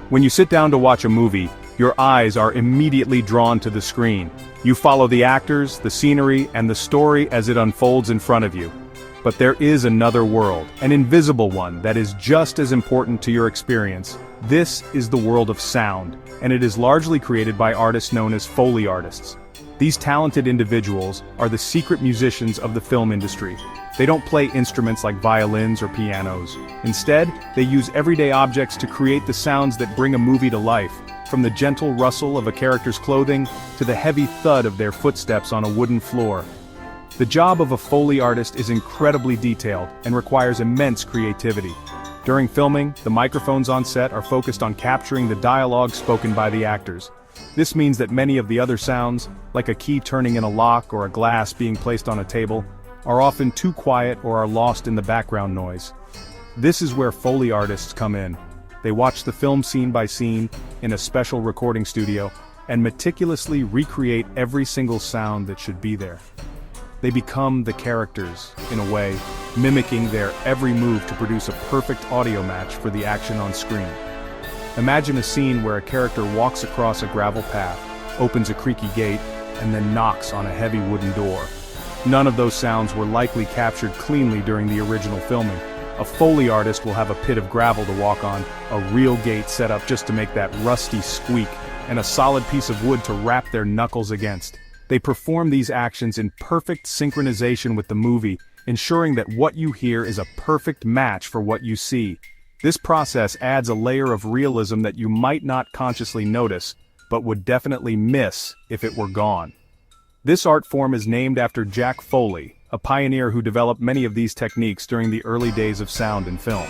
When you sit down to watch a movie, your eyes are immediately drawn to the screen. You follow the actors, the scenery, and the story as it unfolds in front of you. But there is another world, an invisible one that is just as important to your experience. This is the world of sound, and it is largely created by artists known as Foley artists. These talented individuals are the secret musicians of the film industry. They don't play instruments like violins or pianos. Instead, they use everyday objects to create the sounds that bring a movie to life, from the gentle rustle of a character's clothing to the heavy thud of their footsteps on a wooden floor. The job of a Foley artist is incredibly detailed and requires immense creativity. During filming, the microphones on set are focused on capturing the dialogue spoken by the actors. This means that many of the other sounds, like a key turning in a lock or a glass being placed on a table, are often too quiet or are lost in the background noise. This is where Foley artists come in. They watch the film scene by scene, in a special recording studio, and meticulously recreate every single sound that should be there. They become the characters, in a way, mimicking their every move to produce a perfect audio match for the action on screen. Imagine a scene where a character walks across a gravel path, opens a creaky gate, and then knocks on a heavy wooden door. None of those sounds were likely captured cleanly during the original filming. A Foley artist will have a pit of gravel to walk on, a real gate set up just to make that rusty squeak, and a solid piece of wood to wrap their knuckles against. They perform these actions in perfect synchronization with the movie, ensuring that what you hear is a perfect match for what you see. This process adds a layer of realism that you might not consciously notice, but would definitely miss if it were gone. This art form is named after Jack Foley, a pioneer who developed many of these techniques during the early days of sound and film.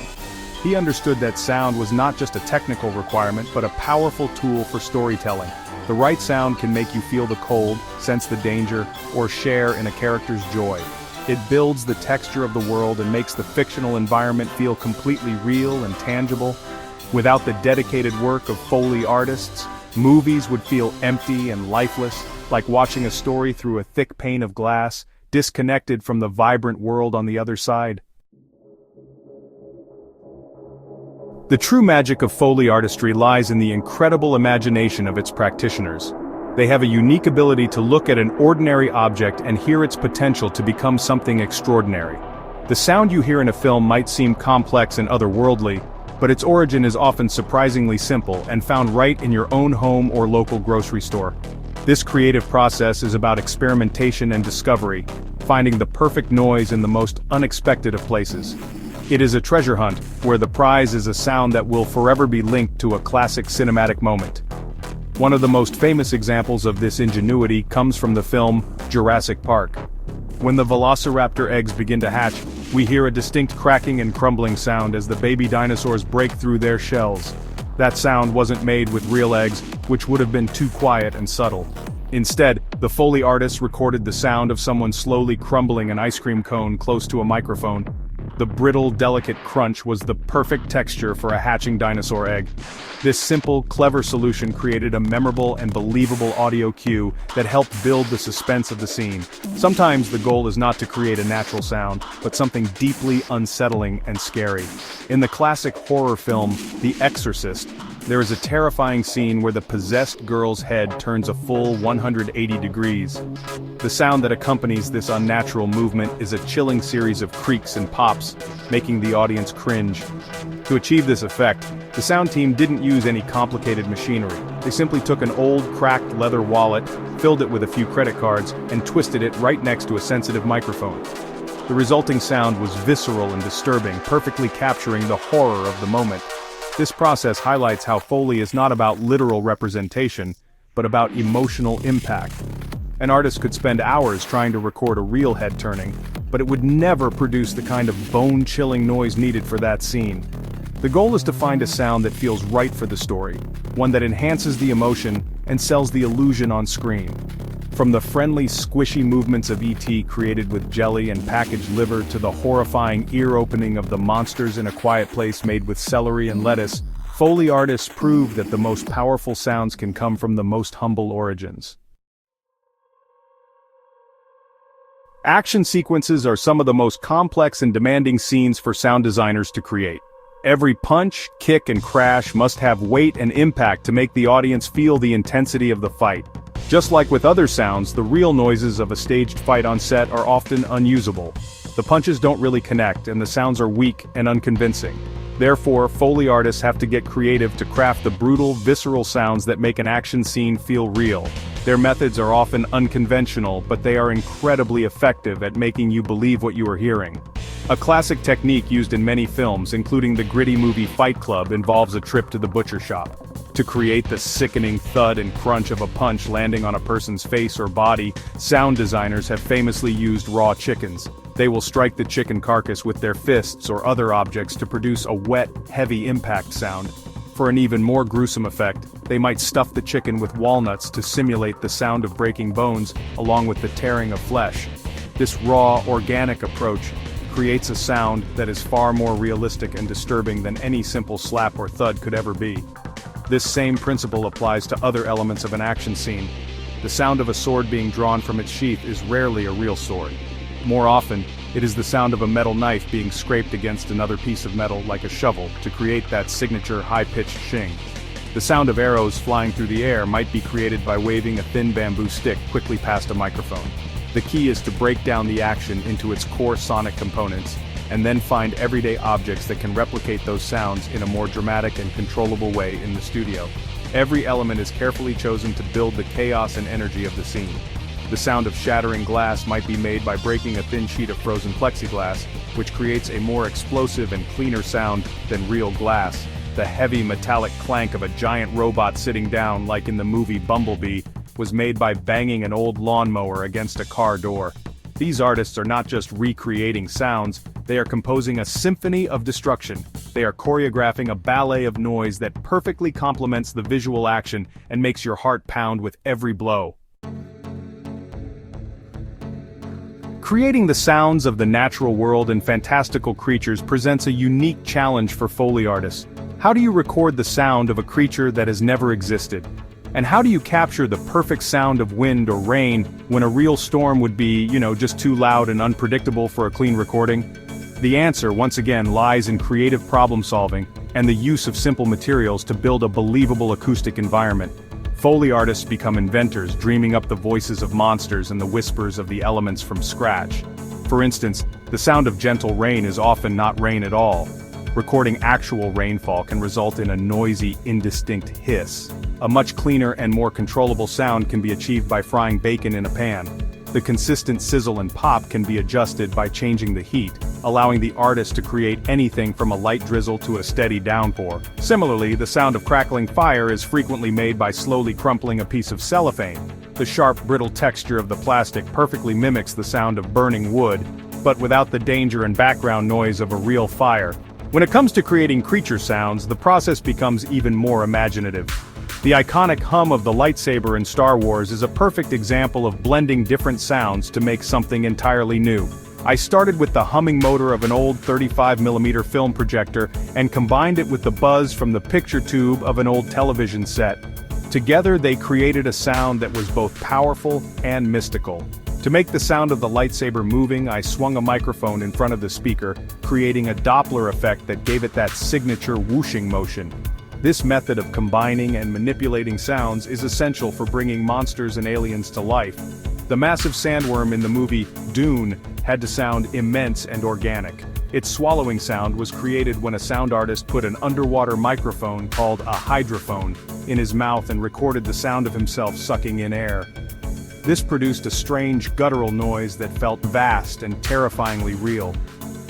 He understood that sound was not just a technical requirement but a powerful tool for storytelling. The right sound can make you feel the cold, sense the danger, or share in a character's joy. It builds the texture of the world and makes the fictional environment feel completely real and tangible. Without the dedicated work of Foley artists, movies would feel empty and lifeless, like watching a story through a thick pane of glass, disconnected from the vibrant world on the other side. The true magic of Foley artistry lies in the incredible imagination of its practitioners. They have a unique ability to look at an ordinary object and hear its potential to become something extraordinary. The sound you hear in a film might seem complex and otherworldly, but its origin is often surprisingly simple and found right in your own home or local grocery store. This creative process is about experimentation and discovery, finding the perfect noise in the most unexpected of places. It is a treasure hunt, where the prize is a sound that will forever be linked to a classic cinematic moment. One of the most famous examples of this ingenuity comes from the film Jurassic Park. When the velociraptor eggs begin to hatch, we hear a distinct cracking and crumbling sound as the baby dinosaurs break through their shells. That sound wasn't made with real eggs, which would have been too quiet and subtle. Instead, the Foley artists recorded the sound of someone slowly crumbling an ice cream cone close to a microphone. The brittle, delicate crunch was the perfect texture for a hatching dinosaur egg. This simple, clever solution created a memorable and believable audio cue that helped build the suspense of the scene. Sometimes the goal is not to create a natural sound, but something deeply unsettling and scary. In the classic horror film, The Exorcist, there is a terrifying scene where the possessed girl's head turns a full 180 degrees. The sound that accompanies this unnatural movement is a chilling series of creaks and pops, making the audience cringe. To achieve this effect, the sound team didn't use any complicated machinery. They simply took an old, cracked leather wallet, filled it with a few credit cards, and twisted it right next to a sensitive microphone. The resulting sound was visceral and disturbing, perfectly capturing the horror of the moment. This process highlights how Foley is not about literal representation, but about emotional impact. An artist could spend hours trying to record a real head turning, but it would never produce the kind of bone-chilling noise needed for that scene. The goal is to find a sound that feels right for the story, one that enhances the emotion and sells the illusion on screen. From the friendly, squishy movements of E.T. created with jelly and packaged liver to the horrifying ear-opening of the monsters in a quiet place made with celery and lettuce, Foley artists prove that the most powerful sounds can come from the most humble origins. Action sequences are some of the most complex and demanding scenes for sound designers to create. Every punch, kick, and crash must have weight and impact to make the audience feel the intensity of the fight. Just like with other sounds, the real noises of a staged fight on set are often unusable. The punches don't really connect, and the sounds are weak and unconvincing. Therefore, Foley artists have to get creative to craft the brutal, visceral sounds that make an action scene feel real. Their methods are often unconventional, but they are incredibly effective at making you believe what you are hearing. A classic technique used in many films, including the gritty movie Fight Club, involves a trip to the butcher shop. To create the sickening thud and crunch of a punch landing on a person's face or body, sound designers have famously used raw chickens. They will strike the chicken carcass with their fists or other objects to produce a wet, heavy impact sound. For an even more gruesome effect, they might stuff the chicken with walnuts to simulate the sound of breaking bones, along with the tearing of flesh. This raw, organic approach creates a sound that is far more realistic and disturbing than any simple slap or thud could ever be. This same principle applies to other elements of an action scene. The sound of a sword being drawn from its sheath is rarely a real sword. More often, it is the sound of a metal knife being scraped against another piece of metal like a shovel to create that signature high-pitched shing. The sound of arrows flying through the air might be created by waving a thin bamboo stick quickly past a microphone. The key is to break down the action into its core sonic components, and then find everyday objects that can replicate those sounds in a more dramatic and controllable way in the studio. Every element is carefully chosen to build the chaos and energy of the scene. The sound of shattering glass might be made by breaking a thin sheet of frozen plexiglass, which creates a more explosive and cleaner sound than real glass. The heavy metallic clank of a giant robot sitting down, like in the movie Bumblebee, was made by banging an old lawnmower against a car door. These artists are not just recreating sounds, they are composing a symphony of destruction. They are choreographing a ballet of noise that perfectly complements the visual action and makes your heart pound with every blow. Creating the sounds of the natural world and fantastical creatures presents a unique challenge for Foley artists. How do you record the sound of a creature that has never existed? And how do you capture the perfect sound of wind or rain when a real storm would be, just too loud and unpredictable for a clean recording? The answer, once again, lies in creative problem solving and the use of simple materials to build a believable acoustic environment. Foley artists become inventors, dreaming up the voices of monsters and the whispers of the elements from scratch. For instance, the sound of gentle rain is often not rain at all. Recording actual rainfall can result in a noisy, indistinct hiss. A much cleaner and more controllable sound can be achieved by frying bacon in a pan. The consistent sizzle and pop can be adjusted by changing the heat, allowing the artist to create anything from a light drizzle to a steady downpour. Similarly, the sound of crackling fire is frequently made by slowly crumpling a piece of cellophane. The sharp, brittle texture of the plastic perfectly mimics the sound of burning wood, but without the danger and background noise of a real fire. When it comes to creating creature sounds, the process becomes even more imaginative. The iconic hum of the lightsaber in Star Wars is a perfect example of blending different sounds to make something entirely new. I started with the humming motor of an old 35mm film projector and combined it with the buzz from the picture tube of an old television set. Together they created a sound that was both powerful and mystical. To make the sound of the lightsaber moving, I swung a microphone in front of the speaker, creating a Doppler effect that gave it that signature whooshing motion. This method of combining and manipulating sounds is essential for bringing monsters and aliens to life. The massive sandworm in the movie Dune had to sound immense and organic. Its swallowing sound was created when a sound artist put an underwater microphone called a hydrophone in his mouth and recorded the sound of himself sucking in air. This produced a strange guttural noise that felt vast and terrifyingly real.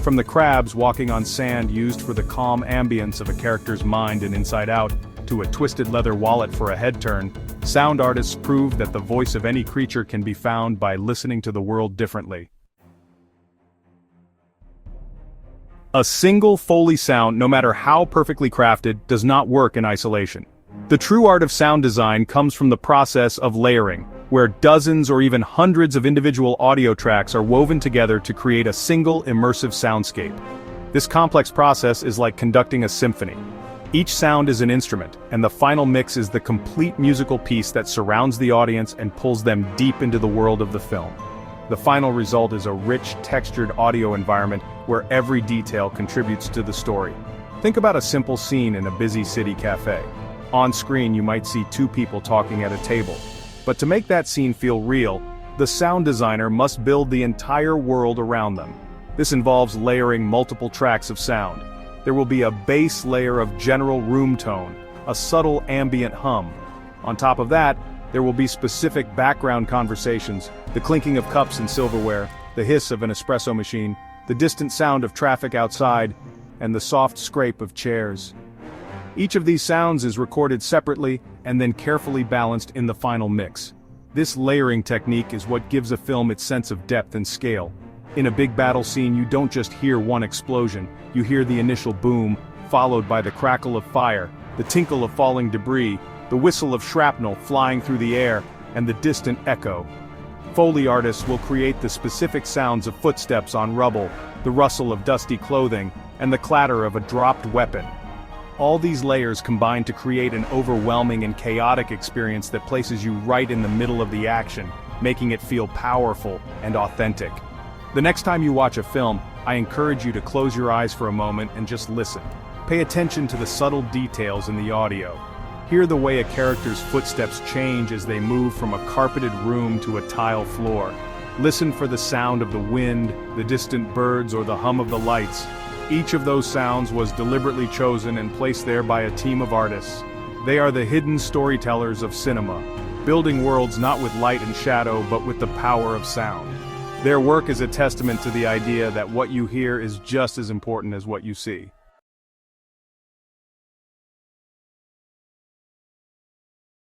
From the crabs walking on sand used for the calm ambience of a character's mind in Inside Out, to a twisted leather wallet for a head turn, sound artists proved that the voice of any creature can be found by listening to the world differently. A single Foley sound, no matter how perfectly crafted, does not work in isolation. The true art of sound design comes from the process of layering, where dozens or even hundreds of individual audio tracks are woven together to create a single immersive soundscape. This complex process is like conducting a symphony. Each sound is an instrument, and the final mix is the complete musical piece that surrounds the audience and pulls them deep into the world of the film. The final result is a rich, textured audio environment where every detail contributes to the story. Think about a simple scene in a busy city cafe. On screen you might see two people talking at a table. But to make that scene feel real, the sound designer must build the entire world around them. This involves layering multiple tracks of sound. There will be a base layer of general room tone, a subtle ambient hum. On top of that, there will be specific background conversations, the clinking of cups and silverware, the hiss of an espresso machine, the distant sound of traffic outside, and the soft scrape of chairs. Each of these sounds is recorded separately and then carefully balanced in the final mix. This layering technique is what gives a film its sense of depth and scale. In a big battle scene, you don't just hear one explosion, you hear the initial boom, followed by the crackle of fire, the tinkle of falling debris, the whistle of shrapnel flying through the air, and the distant echo. Foley artists will create the specific sounds of footsteps on rubble, the rustle of dusty clothing, and the clatter of a dropped weapon. All these layers combine to create an overwhelming and chaotic experience that places you right in the middle of the action, making it feel powerful and authentic. The next time you watch a film, I encourage you to close your eyes for a moment and just listen. Pay attention to the subtle details in the audio. Hear the way a character's footsteps change as they move from a carpeted room to a tile floor. Listen for the sound of the wind, the distant birds, or the hum of the lights. Each of those sounds was deliberately chosen and placed there by a team of artists. They are the hidden storytellers of cinema, building worlds not with light and shadow but with the power of sound. Their work is a testament to the idea that what you hear is just as important as what you see.